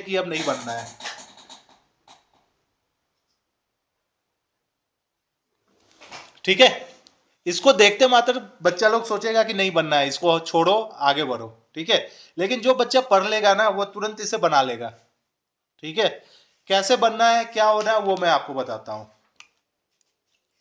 कि अब नहीं बनना है। ठीक है, इसको देखते मात्र बच्चा लोग सोचेगा कि नहीं बनना है, इसको छोड़ो आगे बढ़ो। ठीक है, लेकिन जो बच्चा पढ़ लेगा ना वो तुरंत इसे बना लेगा। ठीक है, कैसे बनना है क्या होना है वो मैं आपको बताता हूं।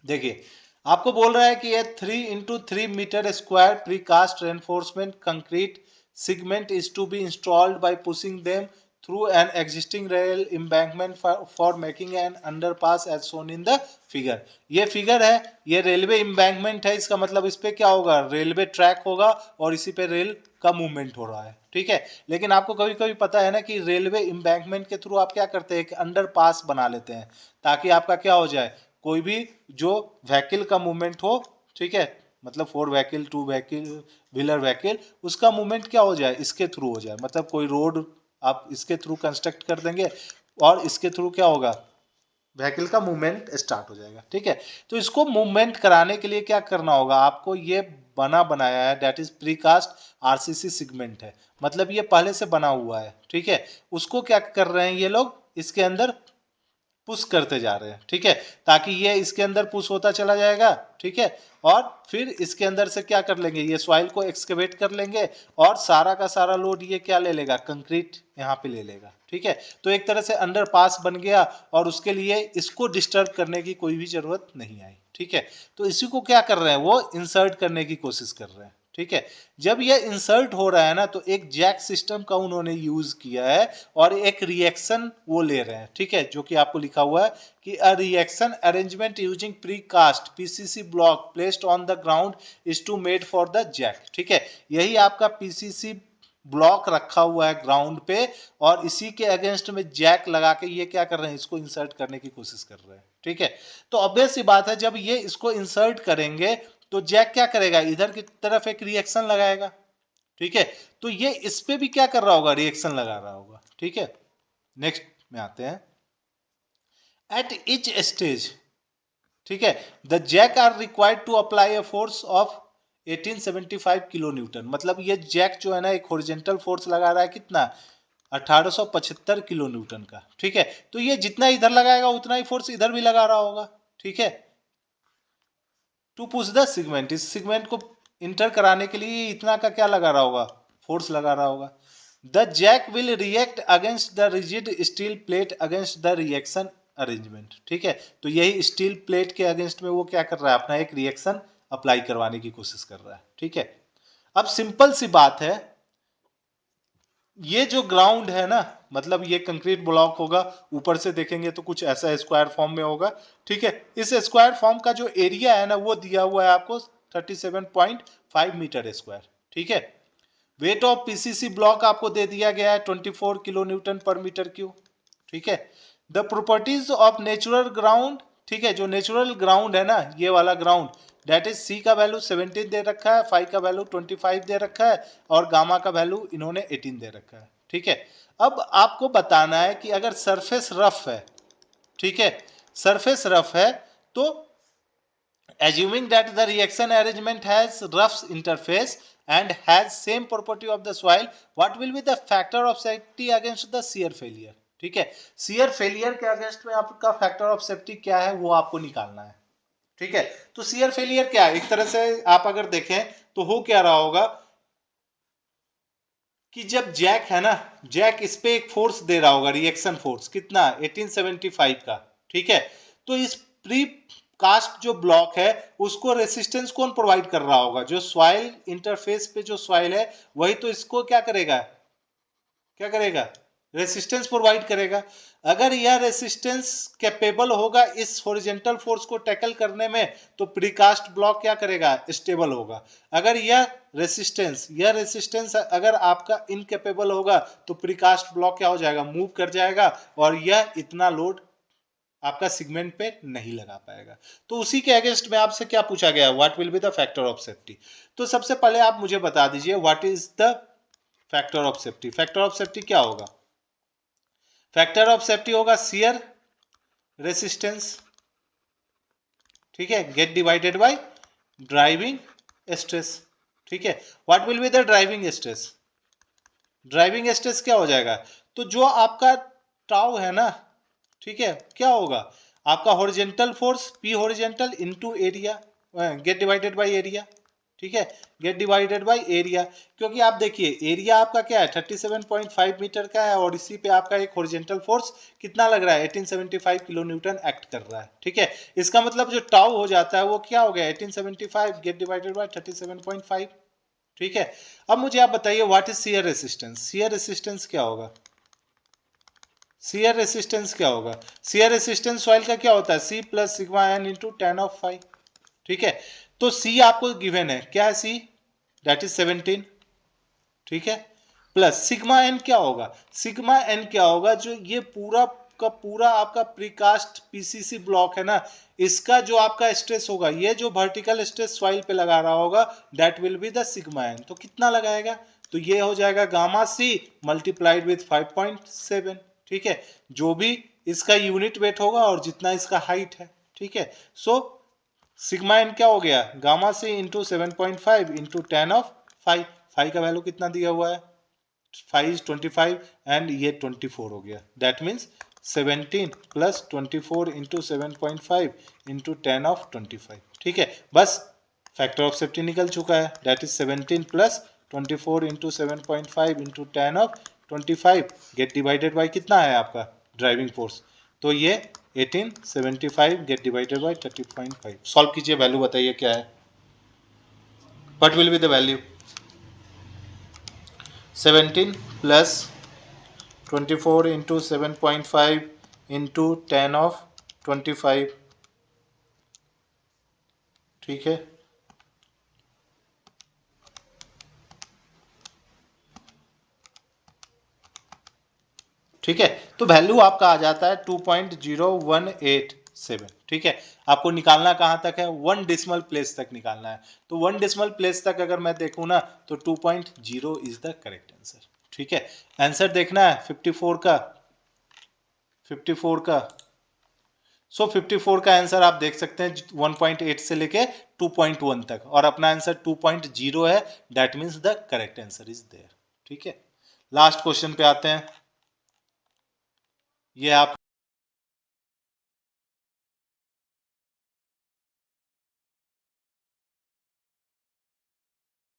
देखिए, आपको बोल रहा है कि ये 3 × 3 meter square precast reinforcement concrete segment is to be installed by pushing them through an existing rail embankment for making an underpass as shown in the figure. ये फिगर है, ये रेलवे एम्बैंकमेंट है, इसका मतलब इस पे क्या होगा, रेलवे ट्रैक होगा और इसी पे रेल का मूवमेंट हो रहा है। ठीक है, लेकिन आपको कभी कभी पता है ना कि रेलवे एम्बैंकमेंट के थ्रू आप क्या करते हैं, एक अंडरपास बना लेते हैं ताकि आपका क्या हो जाए, कोई भी जो व्हीकल का मूवमेंट हो, ठीक है, मतलब 4 व्हीकल 2 व्हीकल व्हीलर व्हीकल, उसका मूवमेंट क्या हो जाए, इसके थ्रू हो जाए। मतलब कोई रोड आप इसके थ्रू कंस्ट्रक्ट कर देंगे और इसके थ्रू क्या होगा, व्हीकल का मूवमेंट स्टार्ट हो जाएगा। ठीक है, तो इसको मूवमेंट कराने के लिए क्या करना होगा आपको, ये बना बनाया है, that is precast RCC segment है, मतलब ये पहले से बना हुआ है। ठीक है, उसको क्या कर रहे हैं ये लोग, इसके अंदर पुश करते जा रहे हैं। ठीक है, ताकि ये इसके अंदर पुश होता चला जाएगा। ठीक है, और फिर इसके अंदर से क्या कर लेंगे, ये सॉइल को एक्सकेवेट कर लेंगे और सारा का सारा लोड ये क्या ले लेगा, कंक्रीट यहाँ पे ले लेगा। ठीक है, तो एक तरह से अंडर पास बन गया और उसके लिए इसको डिस्टर्ब करने की कोई भी जरूरत नहीं आई। ठीक है, तो इसी को क्या कर रहे हैं, वो इंसर्ट करने की कोशिश कर रहे हैं। ठीक है, जब ये इंसर्ट हो रहा है ना तो एक जैक सिस्टम का उन्होंने यूज किया है और एक रिएक्शन वो ले रहे हैं। ठीक है, जो कि आपको लिखा हुआ है कि a reaction arrangement using precast PCC block placed on the ground is to made for the jack. ठीक है, यही आपका पीसीसी ब्लॉक रखा हुआ है ग्राउंड पे और इसी के अगेंस्ट में जैक लगा के ये क्या कर रहे हैं, इसको इंसर्ट करने की कोशिश कर रहे हैं। ठीक है, तो ऑब्वियस सी बात है जब ये इसको इंसर्ट करेंगे तो जैक क्या करेगा, इधर की तरफ एक रिएक्शन लगाएगा। ठीक है, तो ये इस पे भी क्या कर रहा होगा, रिएक्शन लगा रहा होगा। ठीक है, नेक्स्ट में आते हैं, एट इच स्टेज। ठीक है, the jack are required to apply a force of 1875 kilo newton. मतलब ये जैक जो है ना एक हॉरिजॉन्टल फोर्स लगा रहा है कितना, 1875 किलो न्यूटन का। ठीक है, तो ये जितना इधर लगाएगा उतना ही फोर्स इधर भी लगा रहा होगा। ठीक है, टू पुश द सिगमेंट, इस सिगमेंट को इंटर कराने के लिए इतना का क्या लगा रहा होगा, फोर्स लगा रहा होगा। The jack will react against the rigid steel plate against the reaction arrangement. ठीक है, तो यही स्टील प्लेट के अगेंस्ट में वो क्या कर रहा है, अपना एक रिएक्शन अप्लाई करवाने की कोशिश कर रहा है। ठीक है, अब सिंपल सी बात है, ये जो ग्राउंड है ना, मतलब ये कंक्रीट ब्लॉक होगा, ऊपर से देखेंगे तो कुछ ऐसा स्क्वायर फॉर्म में होगा। ठीक है, इस स्क्वायर फॉर्म का जो एरिया है ना वो दिया हुआ है आपको 37.5 मीटर स्क्वायर। ठीक है, वेट ऑफ पीसीसी ब्लॉक आपको दे दिया गया है 24 किलो न्यूटन पर मीटर क्यूब। ठीक है, the properties of natural ground. ठीक है, जो नेचुरल ग्राउंड है ना ये वाला ग्राउंड, डेट इज सी का वैल्यू 17 दे रखा है, फाई का वैल्यू 25 दे रखा है और गामा का वैल्यू इन्होंने 18 दे रखा है। ठीक है, अब आपको बताना है कि अगर सरफेस रफ है, ठीक है, सरफेस रफ है, तो assuming that the reaction arrangement has rough interface and has same property of the soil, what will be the factor of safety against the shear failure। ठीक है, shear failure के against में आपका factor of safety क्या है वो आपको निकालना है। ठीक है, तो shear failure क्या है, एक तरह से आप अगर देखें तो हो क्या रहा होगा कि जब जैक है ना, जैक इस पे एक फोर्स दे रहा होगा, रिएक्शन फोर्स कितना 1875 का। ठीक है, तो इस प्री कास्ट जो ब्लॉक है उसको रेसिस्टेंस कौन प्रोवाइड कर रहा होगा, जो सॉइल इंटरफेस पे जो सॉइल है वही तो इसको क्या करेगा, क्या करेगा, रेसिस्टेंस प्रोवाइड करेगा। अगर यह रेसिस्टेंस कैपेबल होगा इस हॉरिजॉन्टल फोर्स को टैकल करने में तो प्रीकास्ट ब्लॉक क्या करेगा, स्टेबल होगा। अगर यह रेसिस्टेंस अगर आपका इनकेपेबल होगा तो प्रीकास्ट ब्लॉक क्या हो जाएगा, मूव कर जाएगा और यह इतना लोड आपका सिगमेंट पे नहीं लगा पाएगा। तो उसी के अगेंस्ट में आपसे क्या पूछा गया, what will be the factor of safety. तो सबसे पहले आप मुझे बता दीजिए what is the factor of safety. Factor of safety क्या होगा, फैक्टर ऑफ सेफ्टी होगा शियर रेसिस्टेंस, ठीक है, gate divided by driving stress. ठीक है, what will be the driving stress, driving stress क्या हो जाएगा, तो जो आपका टाउ है ना, ठीक है, क्या होगा आपका horizontal force P horizontal into area, gate divided by area, ठीक है, गेट डिवाइडेड बाय एरिया। क्योंकि आप देखिए एरिया आपका क्या है 37.5 मीटर का है और इसी पे आपका एक हॉरिजेंटल फोर्स कितना लग रहा है 1875 किलो न्यूटन एक्ट कर रहा है, ठीक है। इसका मतलब जो टाउ हो जाता है वो क्या हो गया 1875 गेट डिवाइडेड बाय 37.5, ठीक है। अब मुझे आप बताइए what is shear resistance, shear resistance क्या होगा, शियर रेसिस्टेंस क्या होगा, शियर रेसिस्टेंस सॉइल का क्या होता है C plus sigma N into ten of five, ठीक है। तो C आपको गिवन है, क्या है C, दैट इज 17, ठीक है, प्लस सिग्मा एन क्या होगा, सिग्मा एन क्या होगा, जो ये पूरा का पूरा आपका प्रीकास्ट पीसीसी ब्लॉक है ना, इसका जो आपका स्ट्रेस होगा, ये जो वर्टिकल स्ट्रेस सॉइल पे लगा रहा होगा that will be the sigma N. तो कितना लगाएगा, तो ये हो जाएगा गामा सी मल्टीप्लाइड विथ 5.7, ठीक है, जो भी इसका यूनिट वेट होगा और जितना इसका हाइट है, ठीक है। सो सिग्मा एन क्या हो गया gamma C into 7.5 into ten of 5, 5 का वैल्यू कितना दिया हुआ है 5 is 25 एंड ये 24 हो गया, that means 17 plus 24 into 7.5 into 10 of 25, ठीक है। बस फैक्टर ऑफ सेफ्टी निकल चुका है, that is 17 plus 24 into 7.5 into 10 of 25 gate divided by कितना है आपका ड्राइविंग फोर्स, तो ये 1875 गेट डिवाइडेड बाई 30.5। सॉल्व कीजिए, वैल्यू बताइए क्या है, what will be the value, 17 plus 24 into 7.5 into 10 of 25, ठीक है, ठीक है। तो वैल्यू आपका आ जाता है 2.0187, ठीक है। आपको निकालना कहाँ तक है, 1 डेसिमल प्लेस तक निकालना है। तो 1 डेसिमल प्लेस तक अगर मैं देखूँ ना तो 2.0 इज द करेक्ट आंसर, ठीक है। आंसर देखना है 54 का, 54 का, सो 54 का आंसर आप देख सकते हैं 1.8 से लेके 2.1 तक, और अपना आंसर 2.0 है, that means the correct answer is there, ठीक है। लास्ट क्वेश्चन पे आते हैं, ये आप